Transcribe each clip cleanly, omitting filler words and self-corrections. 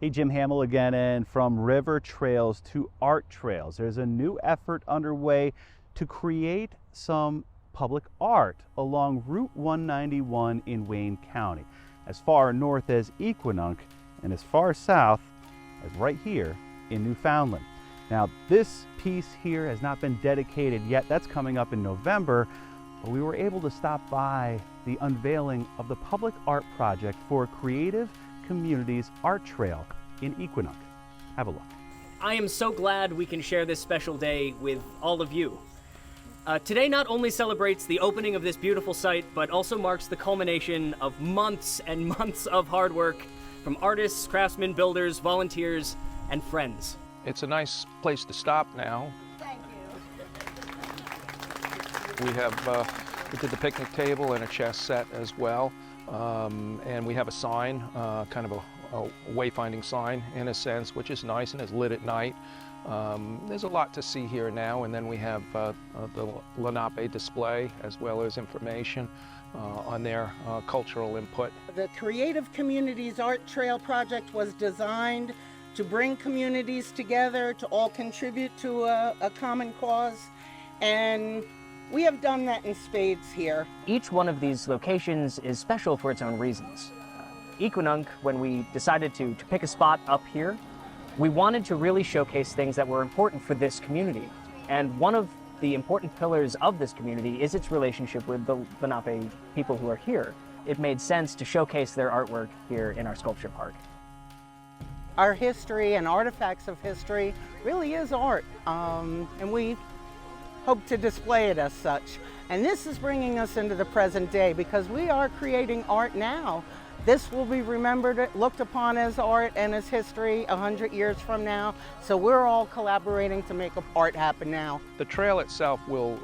Hey, Jim Hamill again, and from river trails to art trails, there's a new effort underway to create some public art along Route 191 in Wayne County, as far north as Equinunk and as far south as right here in Newfoundland. Now, this piece here has not been dedicated yet. That's coming up in November, but we were able to stop by the unveiling of the public art project for Creative Communities Art Trail in Equinunk. Have a look. I am so glad we can share this special day with all of you. Today not only celebrates the opening of this beautiful site, but also marks the culmination of months and months of hard work from artists, craftsmen, builders, volunteers, and friends. It's a nice place to stop now. Thank you. We did the picnic table and a chess set as well. And we have a sign, kind of a wayfinding sign in a sense, which is nice and is lit at night. There's a lot to see here now, and then we have the Lenape display as well as information on their cultural input. The Creative Communities Art Trail project was designed to bring communities together to all contribute to a common cause, and we have done that in spades here. Each one of these locations is special for its own reasons. Equinunk, when we decided to pick a spot up here, we wanted to really showcase things that were important for this community. And one of the important pillars of this community is its relationship with the Lenape people who are here. It made sense to showcase their artwork here in our sculpture park. Our history and artifacts of history really is art, and we hope to display it as such. And this is bringing us into the present day because we are creating art now. This will be remembered, looked upon as art and as history 100 years from now. So we're all collaborating to make art happen now. The trail itself will,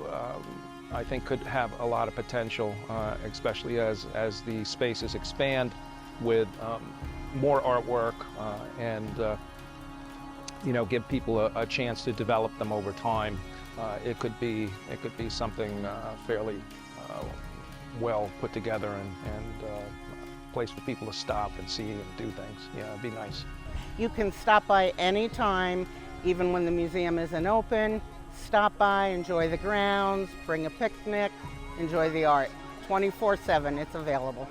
I think, could have a lot of potential, especially as the spaces expand with more artwork and give people a chance to develop them over time. It could be something fairly well put together and place for people to stop and see and do things. Yeah, it'd be nice. You can stop by anytime, even when the museum isn't open. Stop by, enjoy the grounds, bring a picnic, enjoy the art. 24/7, it's available.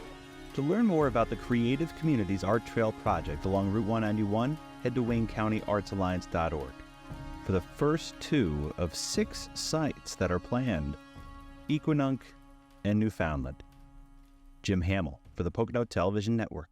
To learn more about the Creative Communities Art Trail project along Route 191, head to WayneCountyArtsAlliance.org. For the first 2 of 6 sites that are planned, Equinunk and Newfoundland. Jim Hamill for the Pocono Television Network.